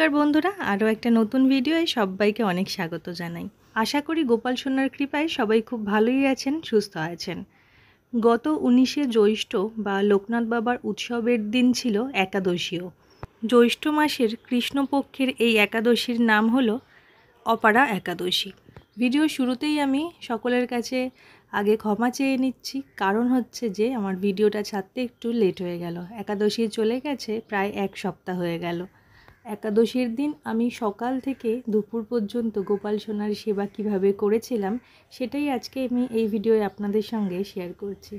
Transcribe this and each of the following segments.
নমস্কার বন্ধুরা, আরও একটা নতুন ভিডিওয় সবাইকে অনেক স্বাগত জানাই। আশা করি গোপাল সোনার কৃপায় সবাই খুব ভালোই আছেন, সুস্থ আছেন। গত 19শে জ্যৈষ্ঠ বা লোকনাথ বাবার উৎসবের দিন ছিল একাদশীও। জ্যৈষ্ঠ মাসের কৃষ্ণপক্ষের এই একাদশীর নাম হলো অপারা একাদশী। ভিডিও শুরুতেই আমি সকলের কাছে আগে ক্ষমা চেয়ে নিচ্ছি, কারণ হচ্ছে যে আমার ভিডিওটা ছাড়তে একটু লেট হয়ে গেল। একাদশী চলে গেছে, প্রায় 1 সপ্তাহ হয়ে গেল। একাদশীর দিন আমি সকাল থেকে দুপুর পর্যন্ত গোপাল সোনার সেবা কিভাবে করেছিলাম সেটাই আজকে আমি এই ভিডিওয়ে আপনাদের সঙ্গে শেয়ার করছি।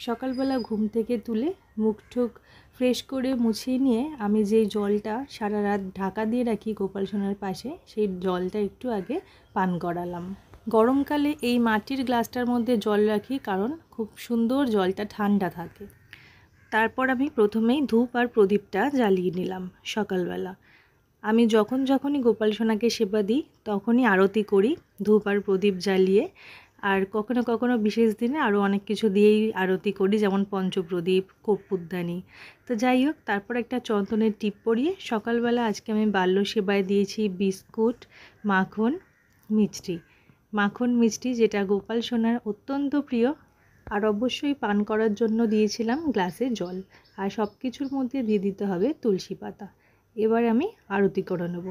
সকালবেলা ঘুম থেকে তুলে মুখ ঠুক ফ্রেশ করে মুছিয়ে নিয়ে আমি যেই জলটা সারা রাত ঢাকা দিয়ে রাখি গোপাল সোনার পাশে, সেই জলটা একটু আগে পান করালাম। গরমকালে এই মাটির গ্লাসটার মধ্যে জল রাখি, কারণ খুব সুন্দর জলটা ঠান্ডা থাকে। তারপর আমি প্রথমেই ধূপ আর প্রদীপটা জ্বালিয়ে নিলাম। সকালবেলা আমি যখনই গোপাল সোনাকে সেবা দিই তখনই আরতি করি ধূপ আর প্রদীপ জ্বালিয়ে। আর কখনো বিশেষ দিনে আরও অনেক কিছু দিয়েই আরতি করি, যেমন পঞ্চপ্রদীপ, কর্পূরদানি। তো যাই হোক, তারপর একটা চন্দনের টিপ পরিয়ে সকালবেলা আজকে আমি বাল্য সেবায় দিয়েছি বিস্কুট, মাখন মিষ্টি, যেটা গোপাল সোনার অত্যন্ত প্রিয়। আর অবশ্যই পান করার জন্য দিয়েছিলাম গ্লাসে জল, আর সব কিছুর মধ্যে দিয়ে দিতে হবে তুলসী পাতা। এবার আমি আরতি করে নেব।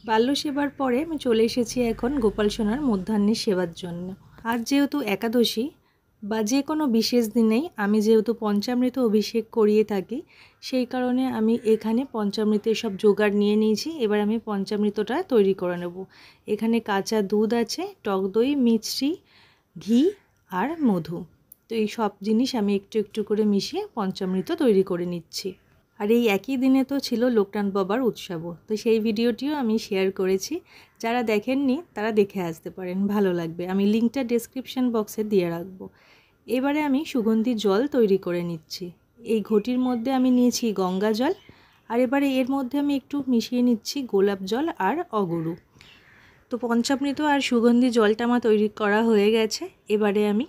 বাল্য সেবার পরে আমি চলে এসেছি এখন গোপাল সোনার মধ্যাহ্নের সেবার জন্য। আর যেহেতু একাদশী বা যে কোনো বিশেষ দিনেই আমি যেহেতু পঞ্চামৃত অভিষেক করিয়ে থাকি, সেই কারণে আমি এখানে পঞ্চামৃতের সব জোগাড় নিয়ে নিয়েছি। এবার আমি পঞ্চামৃতটা তৈরি করে নেব। এখানে কাঁচা দুধ আছে, টক দই, মিষ্টি, ঘি আর মধু। তো এই সব জিনিস আমি একটু একটু করে মিশিয়ে পঞ্চামৃত তৈরি করে নিচ্ছি। আর এই একই দিনে তো ছিল লোকনাথ বাবার উৎসবও, তো সেই ভিডিওটিও আমি শেয়ার করেছি। যারা দেখেননি তারা দেখে আসতে পারেন, ভালো লাগবে। আমি লিঙ্কটা ডেসক্রিপশন বক্সে দিয়ে রাখবো। এবারে আমি সুগন্ধি জল তৈরি করে নিচ্ছি। এই ঘটির মধ্যে আমি নিয়েছি গঙ্গা জল, আর এবারে এর মধ্যে আমি একটু মিশিয়ে নিচ্ছি গোলাপ জল আর অগরু। তো পঞ্চামৃত আর সুগন্ধি জলটা আমার তৈরি করা হয়ে গেছে। এবারে আমি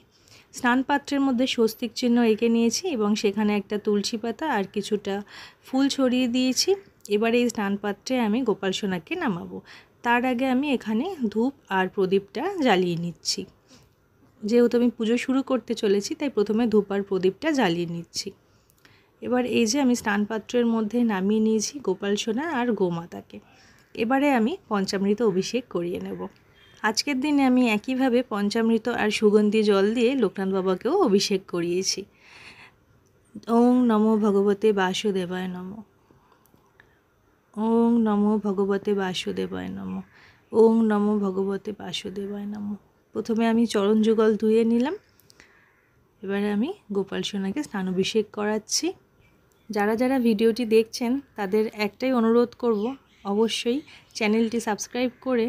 স্নান পাত্রের মধ্যে স্বস্তিক চিহ্ন এঁকে নিয়েছি এবং সেখানে একটা তুলসী পাতা আর কিছুটা ফুল ছড়িয়ে দিয়েছি। এবারে এই স্নান পাত্রে আমি গোপাল সোনাকে নামাবো। তার আগে আমি এখানে ধূপ আর প্রদীপটা জ্বালিয়ে নিচ্ছি। যেহেতু আমি পুজো শুরু করতে চলেছি, তাই প্রথমে ধূপ আর প্রদীপটা জ্বালিয়ে নিচ্ছি। এবার এই যে আমি স্নান পাত্রের মধ্যে নামিয়ে নিয়েছি গোপাল সোনা আর গোমাতাকে। এবারে আমি পঞ্চামৃত অভিষেক করিয়ে নেব। আজকের দিনে আমি একইভাবে পঞ্চামৃত আর সুগন্ধি জল দিয়ে লোকনাথ বাবাকেও অভিষেক করিয়েছি। ওং নমো ভগবতে বাসুদেবায় নমঃ। ওং নমো ভগবতে বাসুদেবায় নমঃ। ওং নমো ভগবতে বাসুদেবায় নমঃ। প্রথমে আমি চরণ যুগল ধুয়ে নিলাম। এবারে আমি গোপাল সোনাকে স্নানাভিষেক করাচ্ছি। যারা ভিডিওটি দেখছেন তাদের একটাই অনুরোধ করব, অবশ্যই চ্যানেলটি সাবস্ক্রাইব করে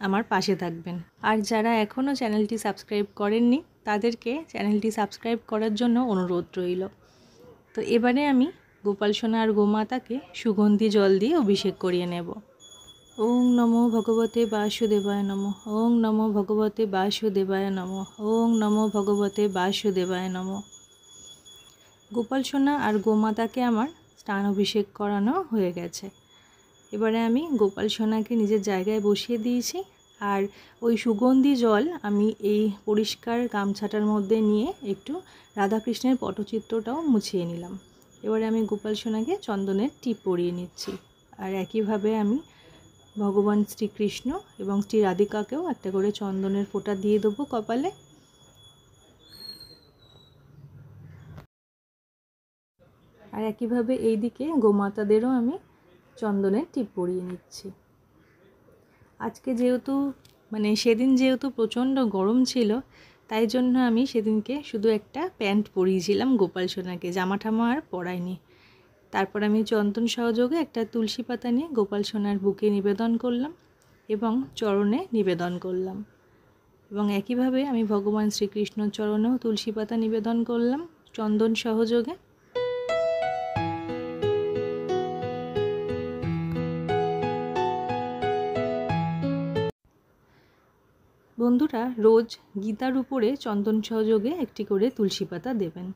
আমার পাশে থাকবেন। আর যারা এখনও চ্যানেলটি সাবস্ক্রাইব করেননি তাদেরকে চ্যানেলটি সাবস্ক্রাইব করার জন্য অনুরোধ রইল। তো এবারে আমি গোপাল সোনা আর গোমাতাকে সুগন্ধি জল দিয়ে অভিষেক করিয়ে নেব। ওং নমো ভগবতে বাসুদেবায় নমঃ। ওং নমো ভগবতে বাসুদেবায় নমঃ। ওং নমো ভগবতে বাসুদেবায় নমঃ। গোপাল সোনা আর গোমাতাকে আমার স্নান অভিষেক করানো হয়ে গেছে। এবারে আমি গোপাল সোনাকে নিজের জায়গায় বসিয়ে দিয়েছি, আর ওই সুগন্ধি জল আমি এই পরিষ্কার গামছাটার মধ্যে নিয়ে একটু রাধাকৃষ্ণের পটচিত্রটাও মুছিয়ে নিলাম। এবারে আমি গোপাল সোনাকে চন্দনের টিপ পরিয়ে নিচ্ছি। আর একইভাবে আমি ভগবান শ্রীকৃষ্ণ এবং শ্রী রাধিকাকেও একটা করে চন্দনের ফোঁটা দিয়ে দেবো কপালে। আর একইভাবে এই দিকে গোমাতাদেরও আমি চন্দনের টিপ পরিয়ে নিচ্ছি। আজকে যেহেতু সেদিন যেহেতু প্রচণ্ড গরম ছিল, তাই জন্য আমি সেদিনকে শুধু একটা প্যান্ট পরিয়েছিলাম গোপাল সোনাকে, জামা ঠামা আর পরাইনি। তারপর আমি চন্দন সহযোগে একটা তুলসী পাতা নিয়ে গোপাল সোনার বুকে নিবেদন করলাম এবং চরণে নিবেদন করলাম। এবং একইভাবে আমি ভগবান শ্রীকৃষ্ণর চরণেও তুলসী পাতা নিবেদন করলাম চন্দন সহযোগে। বন্ধুরা রোজ গীতার উপরে চন্দন সহযোগে একটি করে তুলসী পাতা দেবেন,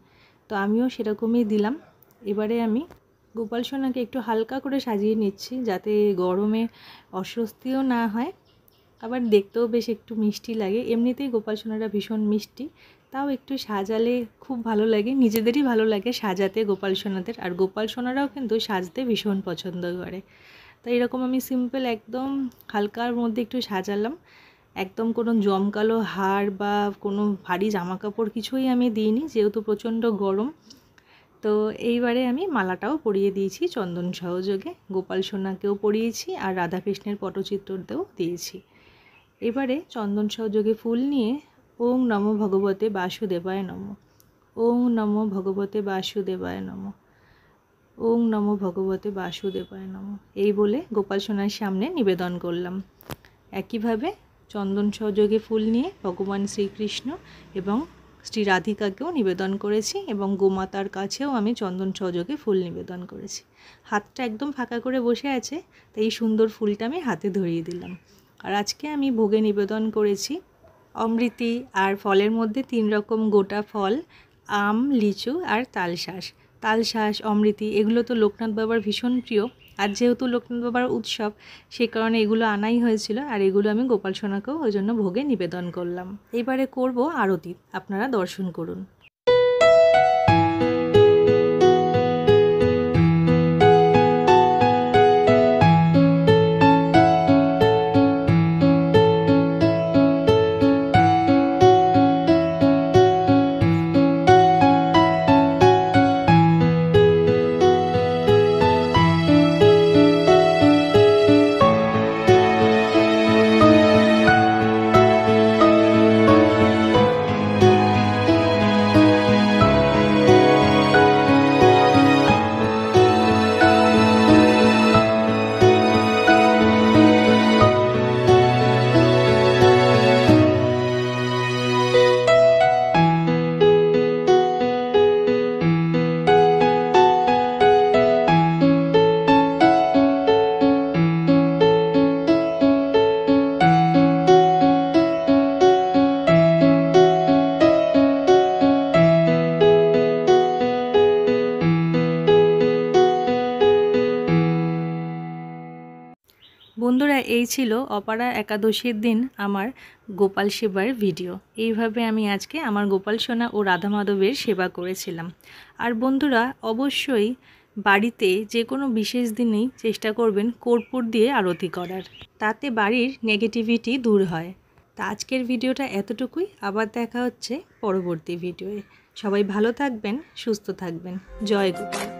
তো আমিও সেরকমই দিলাম। এবারে আমি গোপাল সোনাকে একটু হালকা করে সাজিয়ে নিচ্ছি, যাতে গরমে অস্বস্তিও না হয়, আবার দেখতেও বেশ একটু মিষ্টি লাগে। এমনিতেই গোপাল সোনারা ভীষণ মিষ্টি, তাও একটু সাজালে খুব ভালো লাগে, নিজেদেরই ভালো লাগে সাজাতে গোপাল সোনাদের। আর গোপাল সোনারাও কিন্তু সাজতে ভীষণ পছন্দ করে। তো এরকম আমি সিম্পল একদম হালকার মধ্যে একটু সাজালাম, একদম কোনো জমকালো হার বা কোনো ভারী জামা কাপড় কিছুই আমি দিইনি, যেহেতু প্রচণ্ড গরম। তো এইবারে আমি মালাটাও পরিয়ে দিয়েছি চন্দন সহযোগে, গোপাল সোনাকেও পরিয়েছি আর রাধাকৃষ্ণের পটচিত্রতেও দিয়েছি। এবারে চন্দন সহযোগে ফুল নিয়ে ওং নমো ভগবতে বাসুদেবায় নমঃ, ওং নমো ভগবতে বাসুদেবায় নমঃ, ওং নমো ভগবতে বাসুদেবায় নমঃ এই বলে গোপাল সোনার সামনে নিবেদন করলাম। একইভাবে চন্দন সহযোগে ফুল নিয়ে ভগবান শ্রীকৃষ্ণ এবং শ্রী রাধিকাকেও নিবেদন করেছি এবং গোমাতার কাছেও আমি চন্দন সহযোগে ফুল নিবেদন করেছি। হাতটা একদম ফাঁকা করে বসে আছে, তাই এই সুন্দর ফুলটা আমি হাতে ধরিয়ে দিলাম। আর আজকে আমি ভোগে নিবেদন করেছি অমৃতি, আর ফলের মধ্যে 3 রকম গোটা ফল, আম, লিচু আর তালশাঁস। তালশাঁস, অমৃতি এগুলো তো লোকনাথ বাবার ভীষণ প্রিয়, আর যেহেতু লোকনাথ বাবার উৎসব সেই কারণে এগুলো আনাই হয়েছিল, আর এগুলো আমি গোপাল সোনাকেও ওই জন্য ভোগে নিবেদন করলাম। এবারে করব আরতি, আপনারা দর্শন করুন। বন্ধুরা এই ছিল অপারা একাদশীর দিন আমার গোপাল সেবার ভিডিও। এইভাবে আমি আজকে আমার গোপাল সোনা ও রাধা মাধবের সেবা করেছিলাম। আর বন্ধুরা অবশ্যই বাড়িতে যে কোনো বিশেষ দিনেই চেষ্টা করবেন কর্পূর দিয়ে আরতি করার, তাতে বাড়ির নেগেটিভিটি দূর হয়। তা আজকের ভিডিওটা এতটুকুই, আবার দেখা হচ্ছে পরবর্তী ভিডিওয়ে। সবাই ভালো থাকবেন, সুস্থ থাকবেন। জয় গোপাল।